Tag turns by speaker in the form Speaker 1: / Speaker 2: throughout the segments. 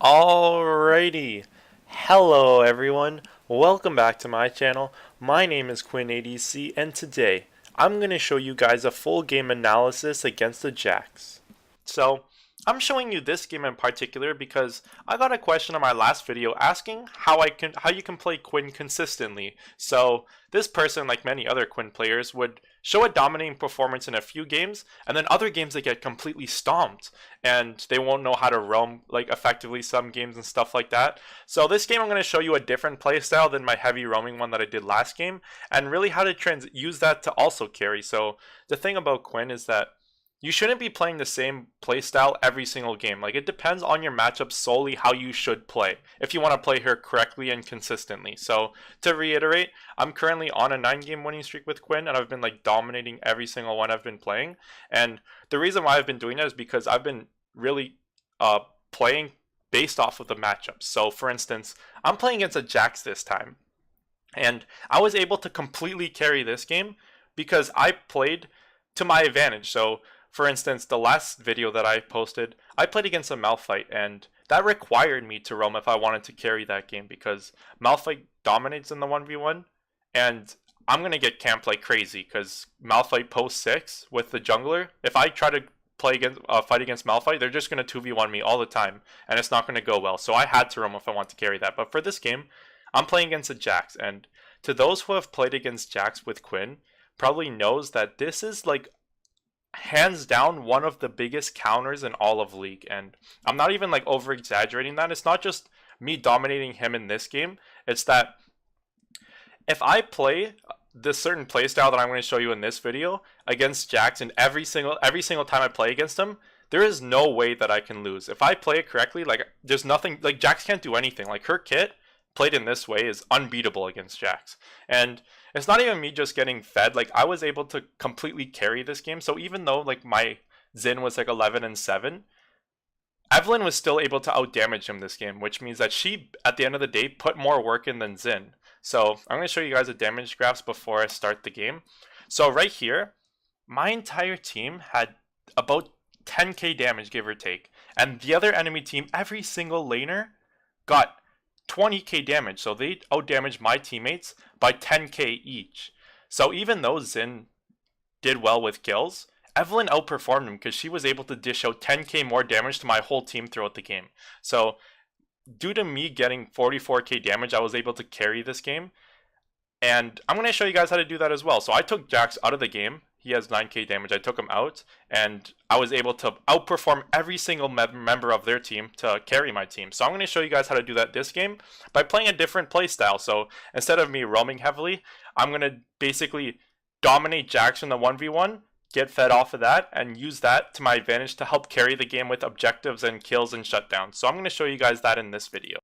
Speaker 1: Alrighty, hello everyone, welcome back to my channel. My name is Quinn ADC and today I'm going to show you guys a full game analysis against the Jacks. So I'm showing you this game in particular because I got a question on my last video asking how you can play Quinn consistently. So this person, like many other Quinn players, would show a dominating performance in a few games, and then other games they get completely stomped, and they won't know how to roam like effectively some games and stuff like that. So this game I'm going to show you a different playstyle than my heavy roaming one that I did last game, and really how to use that to also carry. So the thing about Quinn is that you shouldn't be playing the same playstyle every single game. Like, it depends on your matchup solely how you should play if you want to play her correctly and consistently. So to reiterate, I'm currently on a 9-game winning streak with Quinn, and I've been like dominating every single one I've been playing. And the reason why I've been doing that is because I've been really playing based off of the matchups. So for instance, I'm playing against a Jax this time, and I was able to completely carry this game because I played to my advantage. So for instance, the last video that I posted, I played against a Malphite, and that required me to roam if I wanted to carry that game because Malphite dominates in the 1v1, and I'm going to get camped like crazy because Malphite post 6 with the jungler. If I try to fight against Malphite, they're just going to 2v1 me all the time, and it's not going to go well. So I had to roam if I want to carry that. But for this game, I'm playing against a Jax, and to those who have played against Jax with Quinn, probably knows that this is like hands down one of the biggest counters in all of League. And I'm not even like over exaggerating that. It's not just me dominating him in this game, it's that if I play this certain playstyle that I'm going to show you in this video against Jax, and every single time I play against him, there is no way that I can lose. If I play it correctly, like there's nothing, like Jax can't do anything. Like her kit played in this way is unbeatable against Jax. And it's not even me just getting fed. Like, I was able to completely carry this game. So even though like my Xin was like 11 and 7, Evelyn was still able to outdamage him this game, which means that she, at the end of the day, put more work in than Xin. So I'm going to show you guys the damage graphs before I start the game. So right here, my entire team had about 10k damage, give or take. And the other enemy team, every single laner, got 20k damage, so they outdamaged my teammates by 10k each. So even though Xin did well with kills, Evelyn outperformed him because she was able to dish out 10k more damage to my whole team throughout the game. So due to me getting 44k damage, I was able to carry this game, and I'm going to show you guys how to do that as well. So I took Jax out of the game. He has 9k damage. I took him out, and I was able to outperform every single member of their team to carry my team. So I'm going to show you guys how to do that this game by playing a different playstyle. So instead of me roaming heavily, I'm going to basically dominate Jax in the 1v1, get fed off of that, and use that to my advantage to help carry the game with objectives and kills and shutdowns. So I'm going to show you guys that in this video.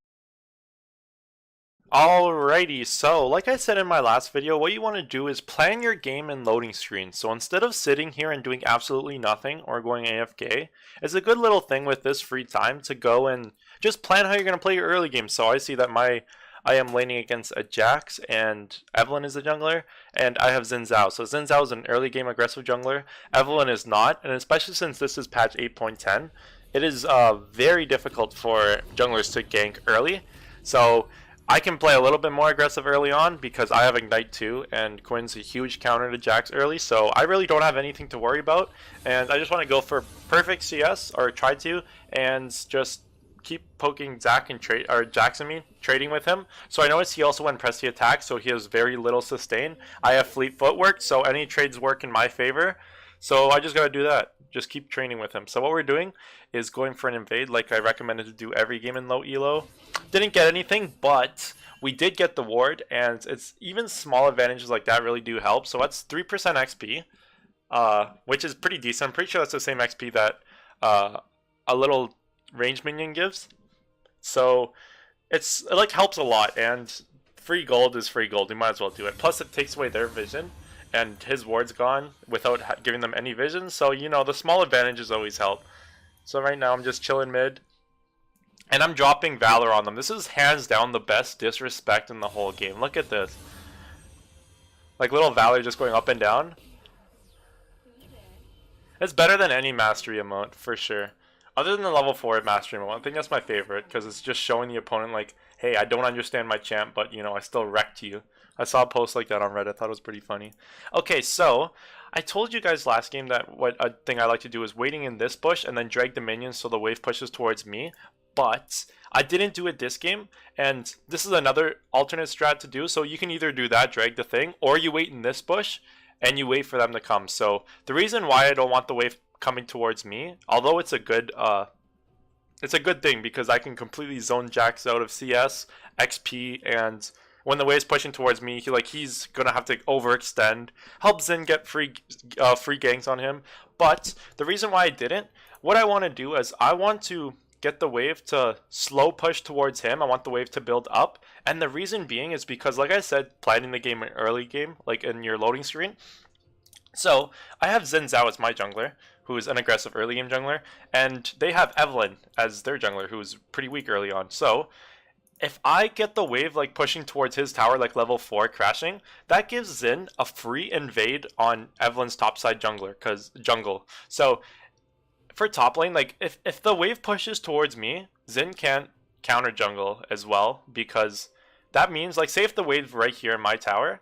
Speaker 1: Alrighty, so like I said in my last video, what you want to do is plan your game in loading screens. So instead of sitting here and doing absolutely nothing or going AFK, it's a good little thing with this free time to go and just plan how you're going to play your early game. So I see that I am laning against a Jax, and Evelyn is a jungler, and I have Xin Zhao. So Xin Zhao is an early game aggressive jungler, Evelyn is not, and especially since this is patch 8.10, it is very difficult for junglers to gank early. So I can play a little bit more aggressive early on because I have Ignite too, and Quinn's a huge counter to Jax early, so I really don't have anything to worry about, and I just want to go for perfect CS, or try to, and just keep poking Jax trading with him. So I noticed he also went press the attack, so he has very little sustain. I have fleet footwork, so any trades work in my favor. So I just gotta do that. Just keep training with him. So what we're doing is going for an invade like I recommended to do every game in low elo. Didn't get anything, but we did get the ward, and it's even small advantages like that really do help. So that's 3% XP, which is pretty decent. I'm pretty sure that's the same XP that a little range minion gives. So it like helps a lot, and free gold is free gold. You might as well do it. Plus it takes away their vision, and his ward's gone without giving them any vision. So, you know, the small advantages always help. So right now I'm just chilling mid, and I'm dropping Valor on them. This is hands down the best disrespect in the whole game. Look at this. Like little Valor just going up and down. It's better than any mastery emote, for sure. Other than the level 4 mastery mode, I think that's my favorite because it's just showing the opponent like, hey, I don't understand my champ, but you know, I still wrecked you. I saw a post like that on Reddit. I thought it was pretty funny. Okay, so I told you guys last game that what a thing I like to do is waiting in this bush and then drag the minions so the wave pushes towards me. But I didn't do it this game, and this is another alternate strat to do. So you can either do that, drag the thing, or you wait in this bush and you wait for them to come. So the reason why I don't want the wave coming towards me, although it's a good thing because I can completely zone Jax out of CS, XP, and when the wave's pushing towards me, he's gonna have to overextend, help Zen get free ganks on him. But the reason why I didn't, what I want to do is I want to get the wave to slow push towards him. I want the wave to build up, and the reason being is because, like I said, planning the game in early game, like in your loading screen. So I have Xin Zhao as my jungler, who is an aggressive early game jungler, and they have Evelynn as their jungler, who's pretty weak early on. So if I get the wave like pushing towards his tower, like level 4 crashing, that gives Xin a free invade on Evelynn's topside jungle. So for top lane, like if the wave pushes towards me, Xin can't counter jungle as well, because that means, like, say if the wave's right here in my tower,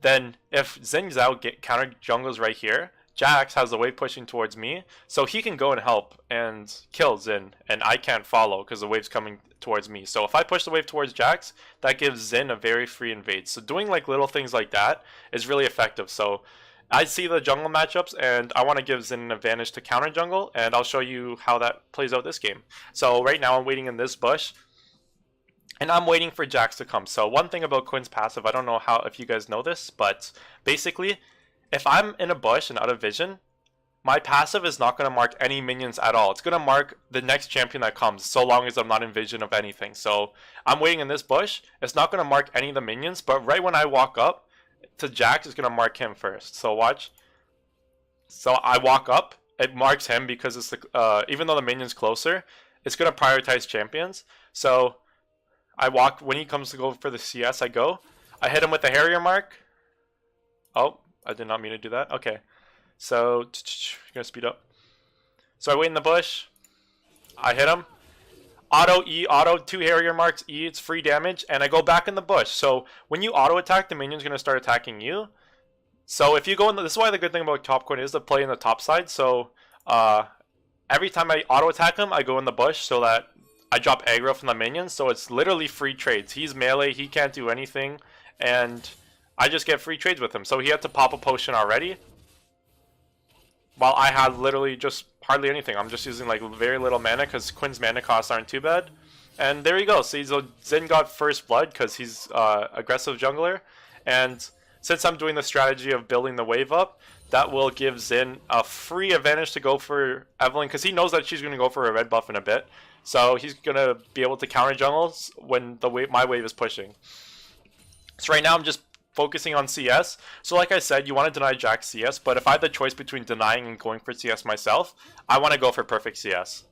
Speaker 1: then if Xin Zhao get counter jungles right here, Jax has the wave pushing towards me, so he can go and help and kill Xin, and I can't follow because the wave's coming towards me. So if I push the wave towards Jax, that gives Xin a very free invade. So doing like little things like that is really effective. So I see the jungle matchups, and I want to give Xin an advantage to counter jungle, and I'll show you how that plays out this game. So right now I'm waiting in this bush, and I'm waiting for Jax to come. So one thing about Quinn's passive, I don't know if you guys know this, but basically, if I'm in a bush and out of vision, my passive is not going to mark any minions at all. It's going to mark the next champion that comes, so long as I'm not in vision of anything. So I'm waiting in this bush. It's not going to mark any of the minions, but right when I walk up to Jax, it's going to mark him first. So watch. So I walk up, it marks him because it's even though the minion's closer, it's going to prioritize champions. So I walk, when he comes to go for the CS, I hit him with the Harrier mark. Oh, I did not mean to do that. Okay. So, gonna speed up. So I wait in the bush. I hit him. Auto E, auto 2 Harrier marks, E, it's free damage, and I go back in the bush. So when you auto attack, the minion's gonna start attacking you. So if you go in this is why the good thing about top Quinn is to play in the top side. So every time I auto attack him, I go in the bush so that I drop aggro from the minions. So it's literally free trades. He's melee, he can't do anything, and I just get free trades with him. So he had to pop a potion already, while I had literally just hardly anything. I'm just using like very little mana because Quinn's mana costs aren't too bad. And there you go. See, so Xin got first blood because he's aggressive jungler. And since I'm doing the strategy of building the wave up, that will give Xin a free advantage to go for Evelynn, because he knows that she's going to go for a red buff in a bit. So he's going to be able to counter jungles when my wave is pushing. So right now I'm just focusing on CS. So like I said, you want to deny Jax CS, but if I had the choice between denying and going for CS myself, I want to go for perfect CS.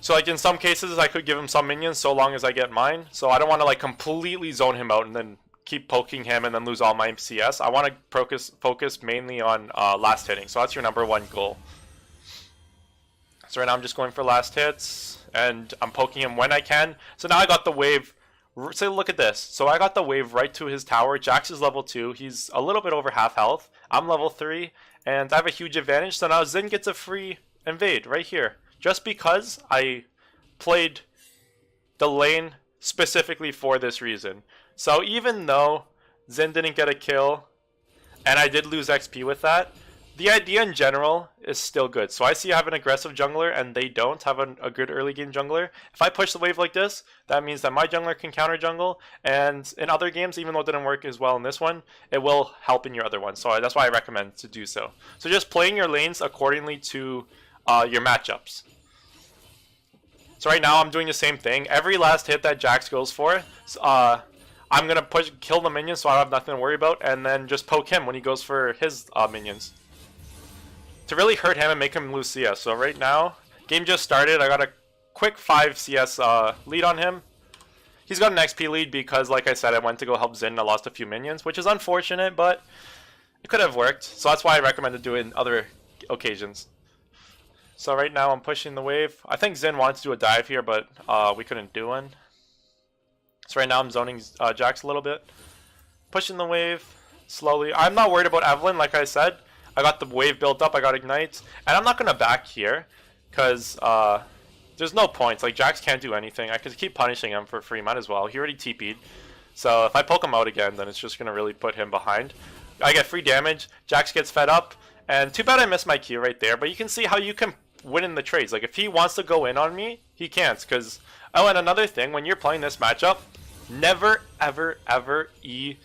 Speaker 1: So like in some cases, I could give him some minions so long as I get mine. So I don't want to like completely zone him out and then keep poking him and then lose all my CS. I want to focus mainly on last hitting. So that's your #1 goal. So right now I'm just going for last hits, and I'm poking him when I can. So now I got the wave. So look at this. So I got the wave right to his tower. Jax is level 2. He's a little bit over half health. I'm level 3, and I have a huge advantage. So now Xin gets a free invade right here, just because I played the lane specifically for this reason. So even though Xin didn't get a kill, and I did lose XP with that, the idea in general is still good. So I see I have an aggressive jungler, and they don't have a good early game jungler. If I push the wave like this, that means that my jungler can counter jungle, and in other games, even though it didn't work as well in this one, it will help in your other one. So that's why I recommend to do so. So just playing your lanes accordingly to your matchups. So right now I'm doing the same thing. Every last hit that Jax goes for, I'm going to kill the minions so I have nothing to worry about, and then just poke him when he goes for his minions, to really hurt him and make him lose CS. So right now, game just started. I got a quick 5 CS lead on him. He's got an XP lead because, like I said, I went to go help Xin and I lost a few minions, which is unfortunate, but it could have worked. So that's why I recommend to do it in other occasions. So right now I'm pushing the wave. I think Xin wanted to do a dive here, but we couldn't do one. So right now I'm zoning Jax a little bit. Pushing the wave slowly. I'm not worried about Evelyn, like I said. I got the wave built up, I got ignites. And I'm not going to back here, because there's no points. Like, Jax can't do anything. I could keep punishing him for free, might as well. He already TP'd. So if I poke him out again, then it's just going to really put him behind. I get free damage, Jax gets fed up, and too bad I missed my Q right there. But you can see how you can win in the trades. Like, if he wants to go in on me, he can't. Because, oh, and another thing, when you're playing this matchup, never, ever, ever E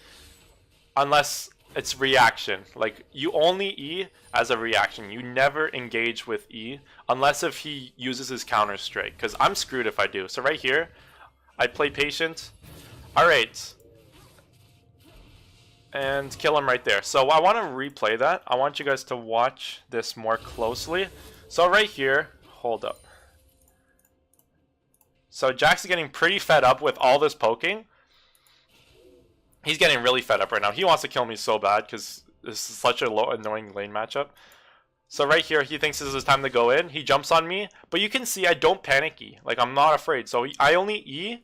Speaker 1: unless it's reaction. Like, you only E as a reaction. You never engage with E unless if he uses his counter strike. Because I'm screwed if I do. So right here, I play patient. Alright. And kill him right there. So I want to replay that. I want you guys to watch this more closely. So right here, hold up. So Jax is getting pretty fed up with all this poking. He's getting really fed up right now. He wants to kill me so bad because this is such a low, annoying lane matchup. So right here, he thinks this is his time to go in. He jumps on me. But you can see I don't panic E. Like, I'm not afraid. So I only E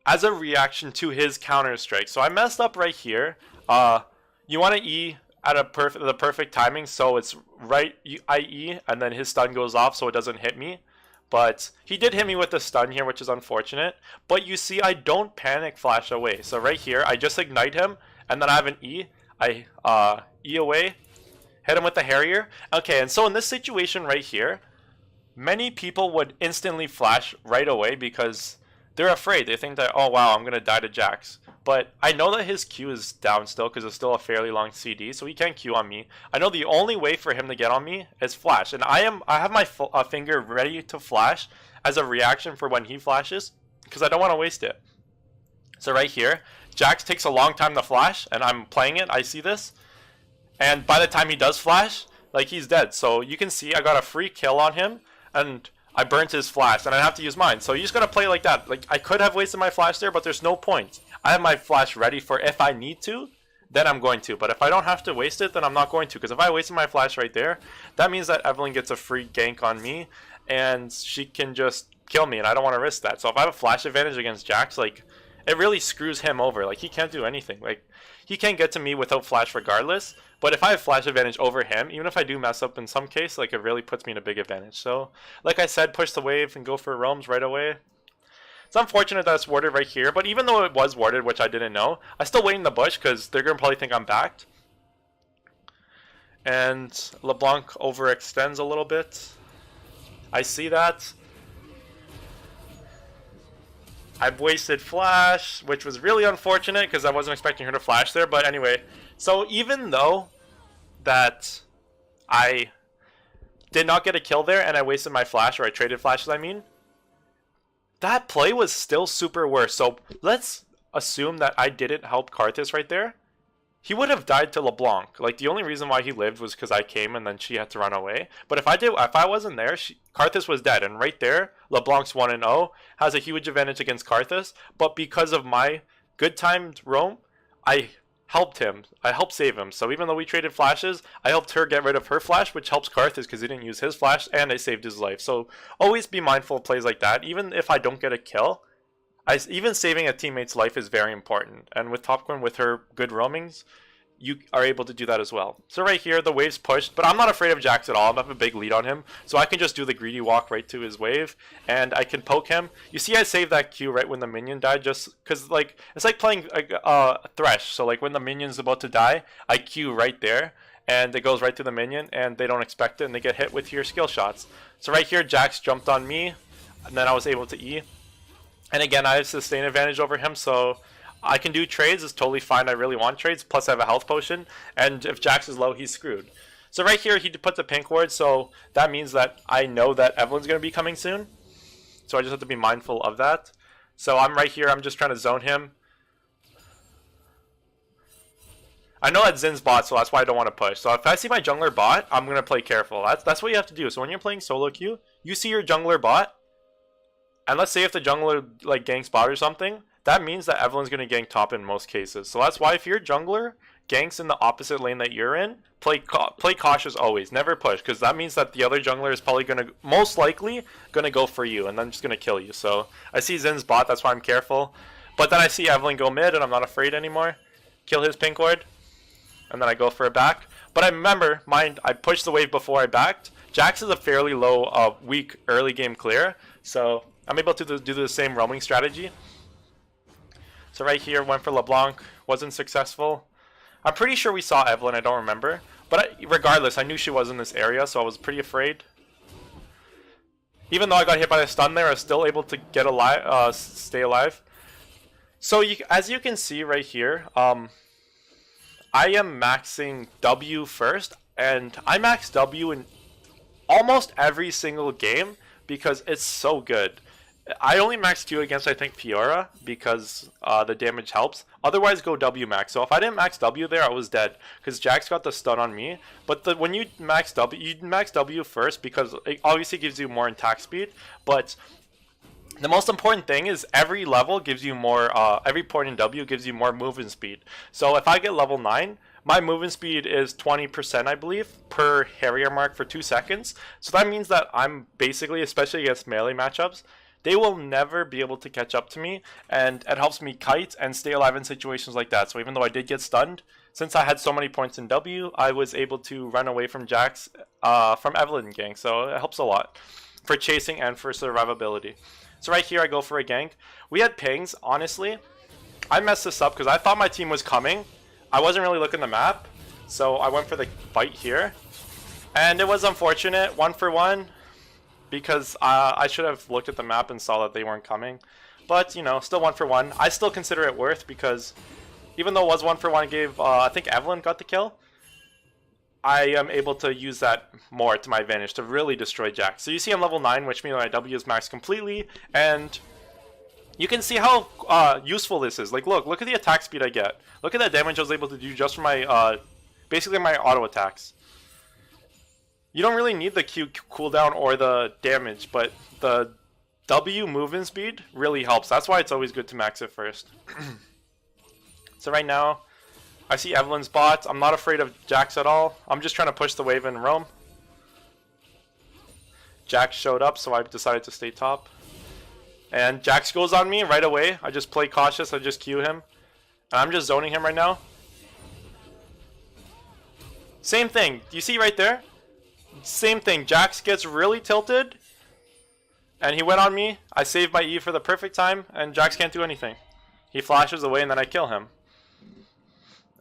Speaker 1: as a reaction to his counter strike. So I messed up right here. You want to E at the perfect timing. So it's right, I E, and then his stun goes off so it doesn't hit me. But he did hit me with the stun here, which is unfortunate. But you see, I don't panic flash away. So right here, I just ignite him, and then I have an E. I E away, hit him with the Harrier. Okay, and so in this situation right here, many people would instantly flash right away because they're afraid. They think that, oh wow, I'm going to die to Jax. But I know that his Q is down still because it's still a fairly long CD, so he can't Q on me. I know the only way for him to get on me is flash. And I have my finger ready to flash as a reaction for when he flashes because I don't want to waste it. So right here, Jax takes a long time to flash, and I'm playing it. I see this. And by the time he does flash, like, he's dead. So you can see I got a free kill on him, and I burnt his flash, and I have to use mine. So you just gotta play like that. Like, I could have wasted my flash there, but there's no point. I have my flash ready for if I need to, then I'm going to. But if I don't have to waste it, then I'm not going to. Because if I wasted my flash right there, that means that Evelyn gets a free gank on me, and she can just kill me, and I don't want to risk that. So if I have a flash advantage against Jax, like, it really screws him over. Like, he can't do anything. Like, he can't get to me without flash regardless. But if I have flash advantage over him, even if I do mess up in some case, like, it really puts me in a big advantage. So, like I said, push the wave and go for roams right away. It's unfortunate that it's warded right here, but even though it was warded, which I didn't know, I still wait in the bush because they're going to probably think I'm backed. And LeBlanc overextends a little bit. I see that. I've wasted flash, which was really unfortunate because I wasn't expecting her to flash there. But anyway, so even though that I did not get a kill there and I wasted my flash, or I traded flashes, I mean, that play was still super worse. So let's assume that I didn't help Karthus right there. He would have died to LeBlanc. Like, the only reason why he lived was because I came and then she had to run away. But if I wasn't there, Karthus was dead. And right there, LeBlanc's 1-0, has a huge advantage against Karthus. But because of my good timed roam, I helped him. I helped save him. So even though we traded flashes, I helped her get rid of her flash, which helps Karthus because he didn't use his flash, and I saved his life. So always be mindful of plays like that. Even if I don't get a kill, even saving a teammate's life is very important. And with Top Quinn, with her good roamings, you are able to do that as well. So right here, the wave's pushed, but I'm not afraid of Jax at all. I have a big lead on him, so I can just do the greedy walk right to his wave, and I can poke him. You see I saved that Q right when the minion died, just because, like, it's like playing a Thresh. So, like, when the minion's about to die, I Q right there, and it goes right to the minion, and they don't expect it, and they get hit with your skill shots. So right here, Jax jumped on me, and then I was able to E. And again, I have sustain advantage over him, so I can do trades. It's totally fine. I really want trades. Plus, I have a health potion. And if Jax is low, he's screwed. So right here, he put the pink ward, so that means that I know that Evelyn's going to be coming soon. So I just have to be mindful of that. So I'm right here. I'm just trying to zone him. I know that Zin's bot, so that's why I don't want to push. So if I see my jungler bot, I'm going to play careful. That's what you have to do. So when you're playing solo queue, you see your jungler bot, and let's say if the jungler, like, ganks bot or something, that means that Evelyn's going to gank top in most cases. So that's why if you're a jungler, ganks in the opposite lane that you're in, play cautious always. Never push, because that means that the other jungler is probably going to, most likely, going to go for you, and then just going to kill you. So I see Zin's bot, that's why I'm careful. But then I see Evelyn go mid, and I'm not afraid anymore. Kill his pink ward, and then I go for a back. But I remember, mind, I pushed the wave before I backed. Jax is a fairly low, weak early game clear, so I'm able to do the same roaming strategy. So right here, went for LeBlanc, wasn't successful. I'm pretty sure we saw Evelyn, I don't remember. But regardless, I knew she was in this area, so I was pretty afraid. Even though I got hit by the stun there, I was still able to get alive, stay alive. So as you can see right here, I am maxing W first, and I max W in almost every single game because it's so good. I only max Q against, I think, Fiora because the damage helps. Otherwise, go W max. So if I didn't max W there, I was dead because Jax got the stun on me. But when you max W first because it obviously gives you more attack speed. But the most important thing is every level gives you more, every point in W gives you more movement speed. So if I get level 9, my movement speed is 20%, I believe, per Harrier mark for 2 seconds. So that means that I'm basically, especially against melee matchups, they will never be able to catch up to me. And it helps me kite and stay alive in situations like that. So even though I did get stunned, since I had so many points in W, I was able to run away from Jax, from Evelyn gang. So it helps a lot for chasing and for survivability. So right here, I go for a gank. We had pings, honestly. I messed this up because I thought my team was coming. I wasn't really looking at the map, so I went for the fight here. And it was unfortunate, 1-for-1, because I should have looked at the map and saw that they weren't coming. But, you know, still 1-for-1. I still consider it worth because even though it was 1-for-1, it gave, I think Evelyn got the kill. I am able to use that more to my advantage to really destroy Jax. So you see I'm level 9, which means my W is maxed completely, and you can see how useful this is. Like, look at the attack speed I get. Look at that damage I was able to do just from my, basically my auto attacks. You don't really need the Q cooldown or the damage, but the W movement speed really helps. That's why it's always good to max it first. So right now, I see Evelyn's bot. I'm not afraid of Jax at all. I'm just trying to push the wave and roam. Jax showed up, so I decided to stay top. And Jax goes on me right away. I just play cautious. I just Q him. And I'm just zoning him right now. Same thing. Do you see right there? Same thing. Jax gets really tilted. And he went on me. I saved my E for the perfect time. And Jax can't do anything. He flashes away and then I kill him.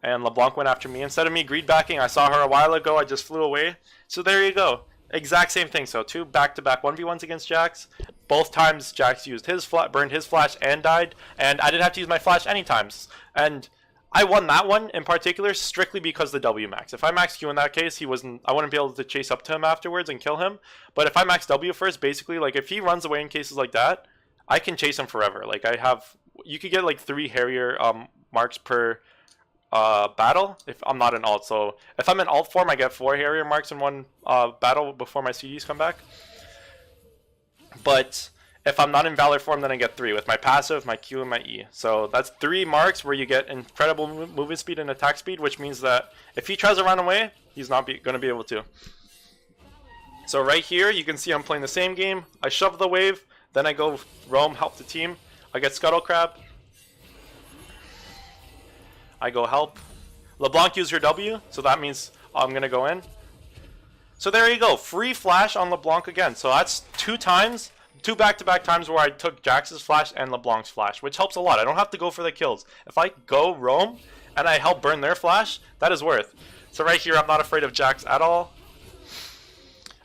Speaker 1: And LeBlanc went after me. Instead of me greed backing, I saw her a while ago. I just flew away. So there you go. Exact same thing. So 2 back-to-back 1v1s against Jax. Both times Jax used his burned his flash and died. And I didn't have to use my flash any times. And I won that one in particular strictly because the W max. If I max Q in that case, I wouldn't be able to chase up to him afterwards and kill him. But if I max W first, basically, like if he runs away in cases like that, I can chase him forever. Like you could get like 3 Harrier marks per battle if I'm not in alt. So if I'm in alt form, I get 4 Harrier marks in one battle before my CDs come back. But if I'm not in Valor form, then I get 3 with my passive, my Q, and my E. So that's 3 marks where you get incredible movement speed and attack speed, which means that if he tries to run away, he's not going to be able to. So right here, you can see I'm playing the same game. I shove the wave, then I go roam, help the team. I get Scuttle Crab. I go help. LeBlanc used her W, so that means I'm going to go in. So there you go. Free flash on LeBlanc again. So that's 2 times, 2 back-to-back times where I took Jax's flash and LeBlanc's flash, which helps a lot. I don't have to go for the kills. If I go roam and I help burn their flash, that is worth. So right here, I'm not afraid of Jax at all.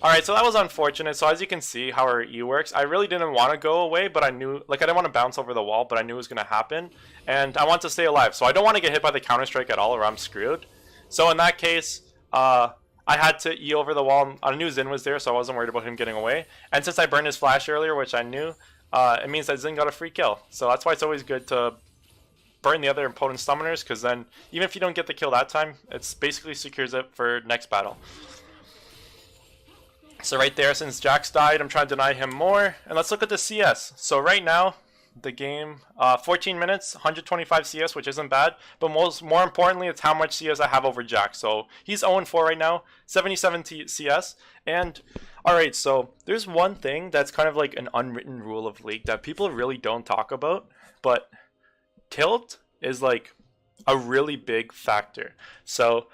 Speaker 1: Alright, so that was unfortunate. So as you can see how her E works, I really didn't want to go away, but I knew, like I didn't want to bounce over the wall, but I knew it was going to happen. And I want to stay alive. So I don't want to get hit by the Counter-Strike at all or I'm screwed. So in that case, I had to E over the wall. I knew Zin was there, so I wasn't worried about him getting away. And since I burned his flash earlier, which I knew, it means that Zin got a free kill. So that's why it's always good to burn the other opponent's summoners, because then even if you don't get the kill that time, it basically secures it for next battle. So right there, since Jax died, I'm trying to deny him more. And let's look at the CS. So right now, the game. 14 minutes, 125 CS, which isn't bad. But more importantly, it's how much CS I have over Jack. So he's 0-4 right now, 77 CS. And alright, so there's one thing that's kind of like an unwritten rule of League that people really don't talk about. But tilt is like a really big factor. So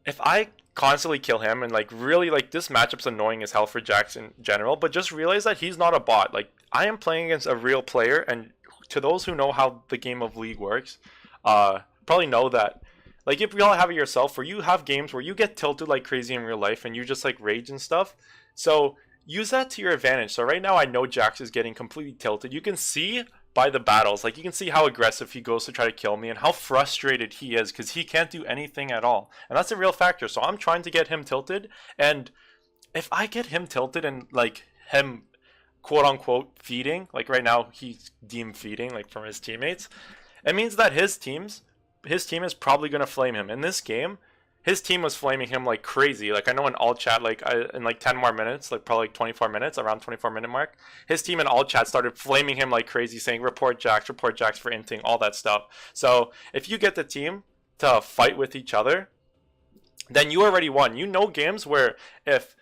Speaker 1: if I constantly kill him and like really like this matchup's annoying as hell for Jax in general, but just realize that he's not a bot. Like I am playing against a real player, and to those who know how the game of League works, probably know that like if you all have it yourself where you have games where you get tilted like crazy in real life and you just like rage and stuff. So use that to your advantage. So right now I know Jax is getting completely tilted. You can see by the battles, like you can see how aggressive he goes to try to kill me and how frustrated he is because he can't do anything at all, and that's a real factor. So I'm trying to get him tilted, and if I get him tilted and like him quote unquote feeding, like right now he's deemed feeding like from his teammates, it means that his team is probably going to flame him. In this game his team was flaming him like crazy. Like I know in all chat, like in like 10 more minutes, like probably like 24 minutes, around 24-minute mark, his team in all chat started flaming him like crazy, saying report Jax for inting, all that stuff. So if you get the team to fight with each other, then you already won. You know games where if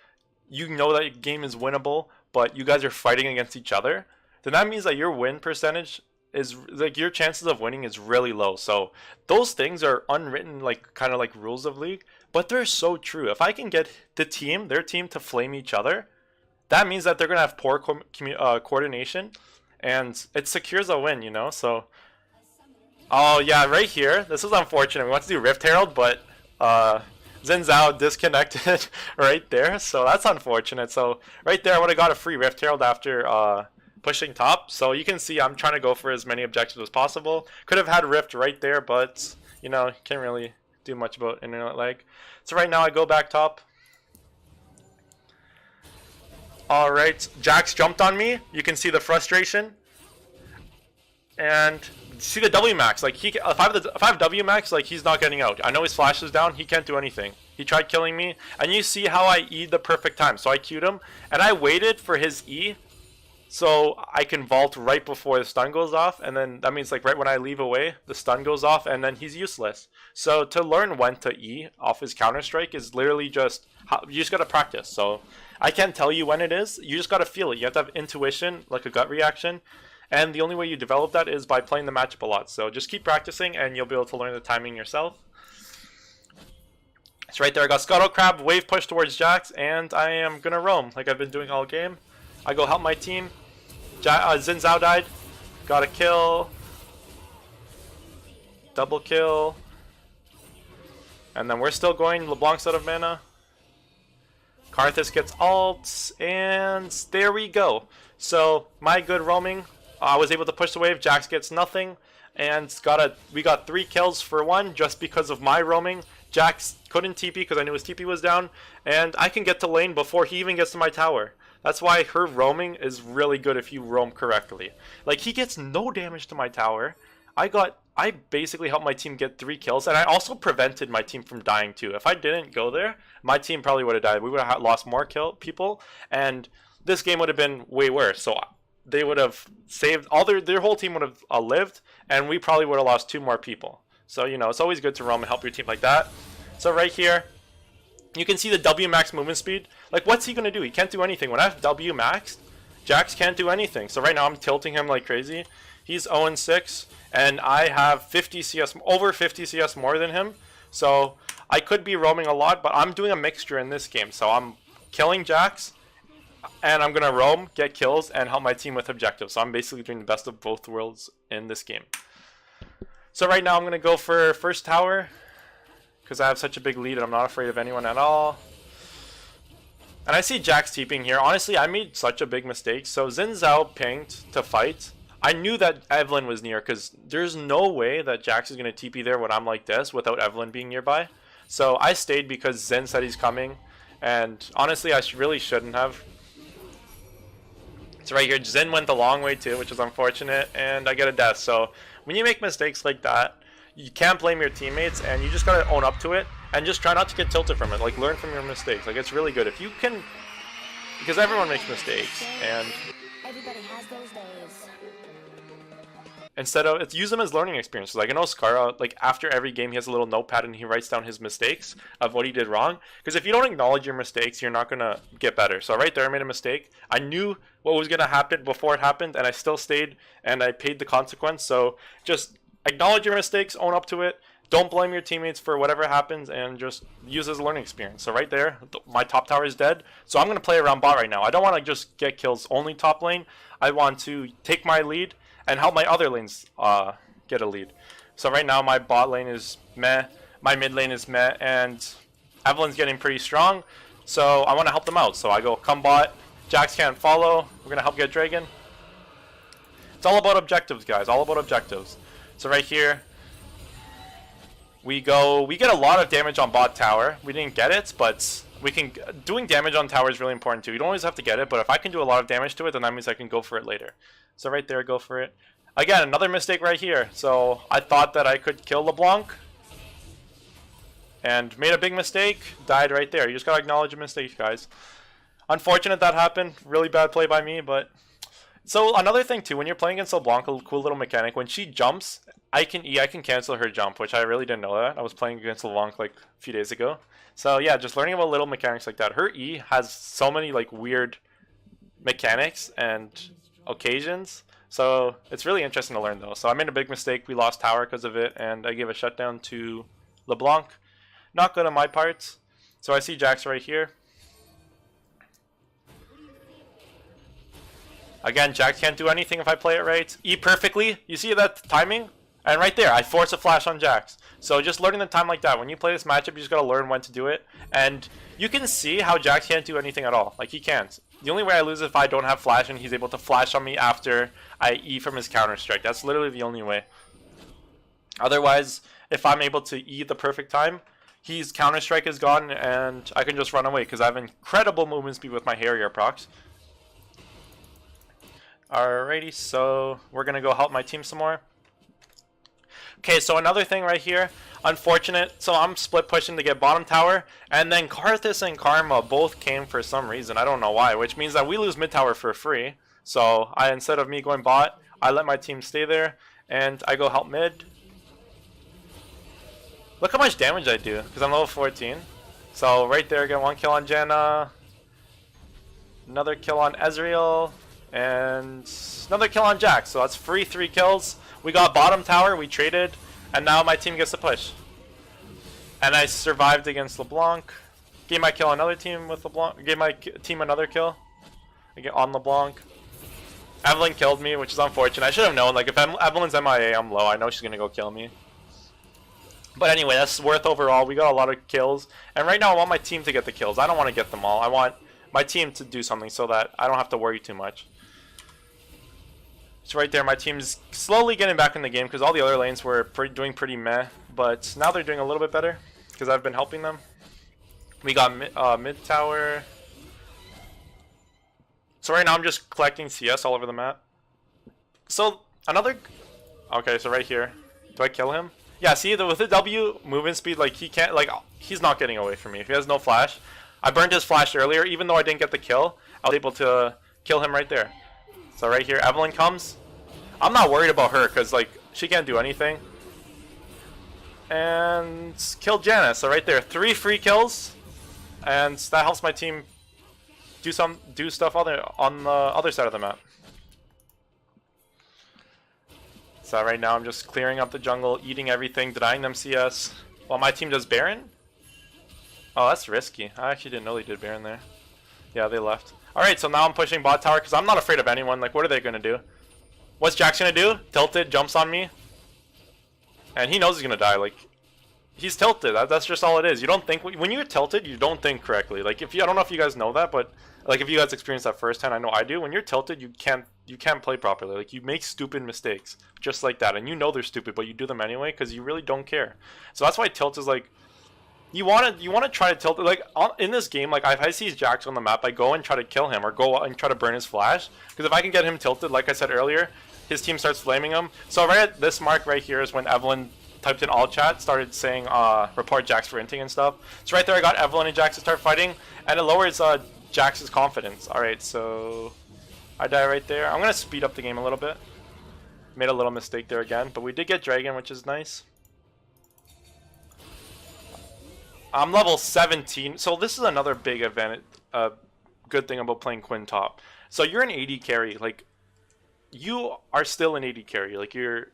Speaker 1: you know that your game is winnable, but you guys are fighting against each other, then that means that your win percentage is like your chances of winning is really low. So those things are unwritten, like kind of like rules of League, but they're so true. If I can get their team to flame each other, that means that they're gonna have poor coordination, and it secures a win, you know. So oh yeah, right here, this is unfortunate. We want to do Rift Herald, but Xin Zhao disconnected right there, so that's unfortunate. So right there I would have got a free Rift Herald after pushing top. So you can see I'm trying to go for as many objectives as possible. Could have had Rift right there, but you know, can't really do much about internet lag. So right now I go back top. Alright, Jax jumped on me. You can see the frustration. And see the W max. Like if I have W max, like he's not getting out. I know his flash is down, he can't do anything. He tried killing me, and you see how I E'd the perfect time. So I Q'd him, and I waited for his E so I can vault right before the stun goes off, and then that means like right when I leave away, the stun goes off, and then he's useless. So to learn when to E off his counter strike is literally just you just gotta practice. So I can't tell you when it is. You just gotta feel it. You have to have intuition, like a gut reaction, and the only way you develop that is by playing the matchup a lot. So just keep practicing, and you'll be able to learn the timing yourself. It's right there. I got Scuttle Crab, wave push towards Jax, and I am gonna roam like I've been doing all game. I go help my team. Xin Zhao died. Got a kill. Double kill. And then we're still going. LeBlanc's out of mana. Karthus gets ults. And there we go. So my good roaming. I was able to push the wave. Jax gets nothing. And we got 3 kills for 1 just because of my roaming. Jax couldn't TP because I knew his TP was down. And I can get to lane before he even gets to my tower. That's why her roaming is really good if you roam correctly. Like, he gets no damage to my tower. I basically helped my team get 3 kills, and I also prevented my team from dying too. If I didn't go there, my team probably would have died. We would have lost more people, and this game would have been way worse. So they would have saved all their whole team would have lived, and we probably would have lost 2 more people. So, you know, it's always good to roam and help your team like that. So right here, you can see the W max movement speed. Like, what's he gonna do? He can't do anything. When I have W maxed, Jax can't do anything. So right now I'm tilting him like crazy. He's 0-6, and I have 50 CS, over 50 CS more than him. So I could be roaming a lot, but I'm doing a mixture in this game. So I'm killing Jax, and I'm gonna roam, get kills, and help my team with objectives. So I'm basically doing the best of both worlds in this game. So right now I'm gonna go for first tower, because I have such a big lead and I'm not afraid of anyone at all. And I see Jax TPing here. Honestly, I made such a big mistake. So Xin Zhao pinged to fight. I knew that Evelyn was near because there's no way that Jax is going to TP there when I'm like this without Evelyn being nearby. So I stayed because Xin said he's coming. And honestly, I really shouldn't have. So right here, Xin went the long way too, which is unfortunate. And I get a death. So when you make mistakes like that, you can't blame your teammates, and you just gotta own up to it and just try not to get tilted from it. Like, learn from your mistakes. Like, it's really good if you can, because everyone makes mistakes, and
Speaker 2: everybody has those days.
Speaker 1: Instead of use them as learning experiences. Like I know Scara, like after every game he has a little notepad and he writes down his mistakes of what he did wrong. Because if you don't acknowledge your mistakes, you're not gonna get better. So right there I made a mistake. I knew what was gonna happen before it happened and I still stayed and I paid the consequence. So just acknowledge your mistakes, own up to it. Don't blame your teammates for whatever happens and just use it as a learning experience. So right there, my top tower is dead. So I'm going to play around bot right now. I don't want to just get kills only top lane. I want to take my lead and help my other lanes get a lead. So right now my bot lane is meh, my mid lane is meh, and Evelyn's getting pretty strong. So I want to help them out. So I go come bot, Jax can't follow, we're going to help get Dragon. It's all about objectives, guys, all about objectives. So right here, we get a lot of damage on bot tower. We didn't get it, but doing damage on tower is really important too. You don't always have to get it, but if I can do a lot of damage to it, then that means I can go for it later. So right there, go for it. Again, another mistake right here. So I thought that I could kill LeBlanc and made a big mistake, died right there. You just gotta acknowledge a mistake, guys. Unfortunate that happened. Really bad play by me, but... So another thing too, when you're playing against LeBlanc, a cool little mechanic, when she jumps, I can cancel her jump, which I really didn't know that. I was playing against LeBlanc like a few days ago. So yeah, just learning about little mechanics like that. Her E has so many like weird mechanics and occasions. So it's really interesting to learn though. So I made a big mistake. We lost tower because of it, and I gave a shutdown to LeBlanc. Not good on my part. So I see Jax right here. Again, Jax can't do anything if I play it right. E perfectly. You see that timing? And right there, I force a flash on Jax. So just learning the time like that. When you play this matchup, you just gotta learn when to do it. And you can see how Jax can't do anything at all. Like, he can't. The only way I lose is if I don't have flash and he's able to flash on me after I E from his counter strike. That's literally the only way. Otherwise, if I'm able to E the perfect time, his counter strike is gone and I can just run away because I have incredible movement speed with my Harrier procs. Alrighty, so we're gonna go help my team some more. Okay, so another thing right here, unfortunate. So I'm split pushing to get bottom tower, and then Karthus and Karma both came for some reason. I don't know why, which means that we lose mid tower for free. So instead of me going bot, I let my team stay there, and I go help mid. Look how much damage I do, because I'm level 14. So right there, get one kill on Janna, another kill on Ezreal, and another kill on Jax. So that's free 3 kills. We got bottom tower, we traded, and now my team gets to push. And I survived against LeBlanc. Gave my kill on another team with LeBlanc. Gave my team another kill on LeBlanc. Evelyn killed me, which is unfortunate. I should have known. Like, if Evelyn's MIA, I'm low. I know she's gonna go kill me. But anyway, that's worth overall. We got a lot of kills, and right now I want my team to get the kills. I don't want to get them all. I want my team to do something so that I don't have to worry too much. So right there, my team's slowly getting back in the game because all the other lanes were doing pretty meh, but now they're doing a little bit better because I've been helping them. We got mid tower. So right now I'm just collecting CS all over the map. So another, okay, so right here, do I kill him? Yeah, see, with the W movement speed, like he can't, like he's not getting away from me. If he has no flash, I burned his flash earlier, even though I didn't get the kill, I was able to kill him right there. So right here, Evelyn comes. I'm not worried about her because like she can't do anything. And kill Janna. So right there, 3 free kills, and that helps my team do stuff on the other side of the map. So right now I'm just clearing up the jungle, eating everything, denying them CS, while my team does Baron. Oh, that's risky. I actually didn't know they did Baron there. Yeah, they left. Alright, so now I'm pushing bot tower because I'm not afraid of anyone. Like, what are they going to do? What's Jax going to do? Tilted, jumps on me. And he knows he's going to die. Like, he's tilted. That's just all it is. You don't think... When you're tilted, you don't think correctly. Like, I don't know if you guys know that, but... Like, if you guys experience that firsthand, I know I do. When you're tilted, you can't play properly. Like, you make stupid mistakes. Just like that. And you know they're stupid, but you do them anyway because you really don't care. So that's why tilt is like... You want to try to tilt, like in this game, like if I see Jax on the map, I go and try to kill him or go and try to burn his flash, because if I can get him tilted, like I said earlier, his team starts flaming him. So right at this mark right here is when Evelyn typed in all chat, started saying report Jax for inting and stuff. So right there I got Evelyn and Jax to start fighting, and it lowers Jax's confidence. Alright, so I die right there. I'm going to speed up the game a little bit. Made a little mistake there again, but we did get Dragon, which is nice. I'm level 17, so this is another big advantage, good thing about playing Quinn top. So you're an AD carry, like, you are still an AD carry, like you're,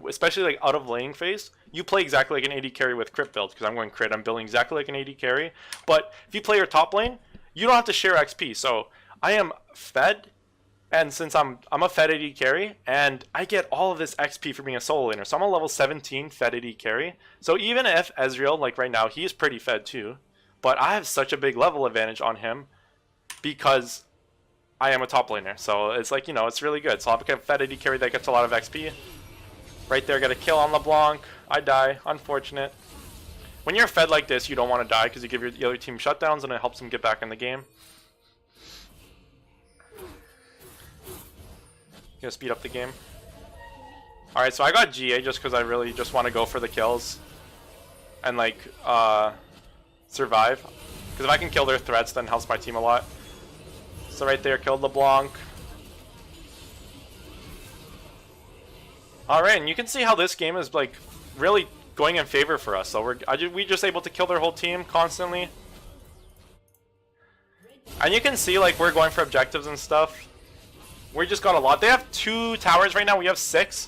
Speaker 1: especially like out of lane phase, you play exactly like an AD carry with crit build, because I'm going crit, I'm building exactly like an AD carry. But if you play your top lane, you don't have to share XP, so I am fed, and since I'm a fed AD carry, and I get all of this XP for being a solo laner, so I'm a level 17 fed AD carry. So even if Ezreal, like right now, he is pretty fed too, but I have such a big level advantage on him because I am a top laner. So it's like, you know, it's really good. So I'll become a fed AD carry that gets a lot of XP. Right there, get a kill on LeBlanc. I die, unfortunate. When you're fed like this, you don't want to die because you give your the other team shutdowns and it helps them get back in the game. Gonna speed up the game. Alright, so I got GA just because I really just want to go for the kills and like survive. Because if I can kill their threats, then it helps my team a lot. So right there, killed LeBlanc. Alright, and you can see how this game is like really going in favor for us. So we just able to kill their whole team constantly. And you can see like we're going for objectives and stuff. We just got a lot. They have 2 towers right now. We have 6.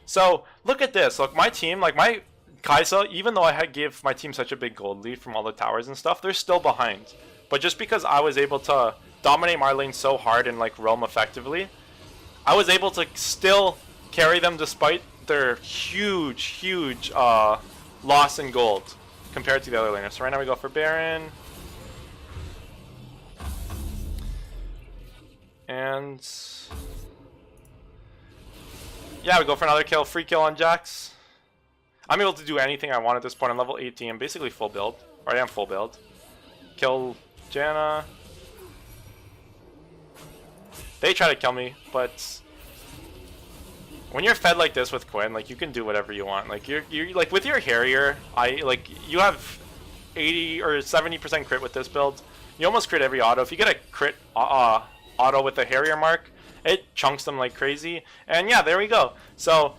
Speaker 1: So look at this. Look, my team, like my Kaisa, even though I gave my team such a big gold lead from all the towers and stuff, they're still behind. But just because I was able to dominate my lane so hard and like roam effectively, I was able to still carry them despite their huge loss in gold compared to the other laners. So right now we go for Baron. And yeah, we go for another kill, free kill on Jax. I'm able to do anything I want at this point. I'm level 18, I'm basically full build. Or I am full build. Kill Janna. They try to kill me, but when you're fed like this with Quinn, like you can do whatever you want. Like you're like with your Harrier, you have 80 or 70% crit with this build. You almost crit every auto. If you get a crit auto with the Harrier mark, it chunks them like crazy. And yeah, there we go. So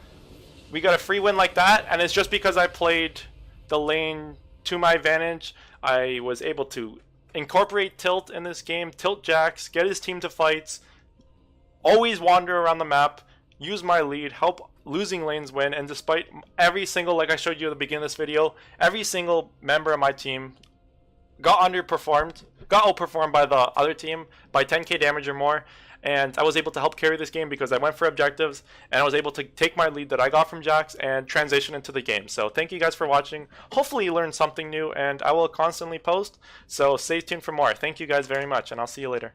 Speaker 1: we got a free win like that, and it's just because I played the lane to my advantage. I was able to incorporate Tilt in this game, tilt Jax, get his team to fights, always wander around the map, use my lead, help losing lanes win, and despite every single, like I showed you at the beginning of this video, every single member of my team got outperformed by the other team by 10k damage or more, and I was able to help carry this game because I went for objectives and I was able to take my lead that I got from Jax and transition into the game. So thank you guys for watching. Hopefully you learned something new, and I will constantly post, so stay tuned for more. Thank you guys very much, and I'll see you later.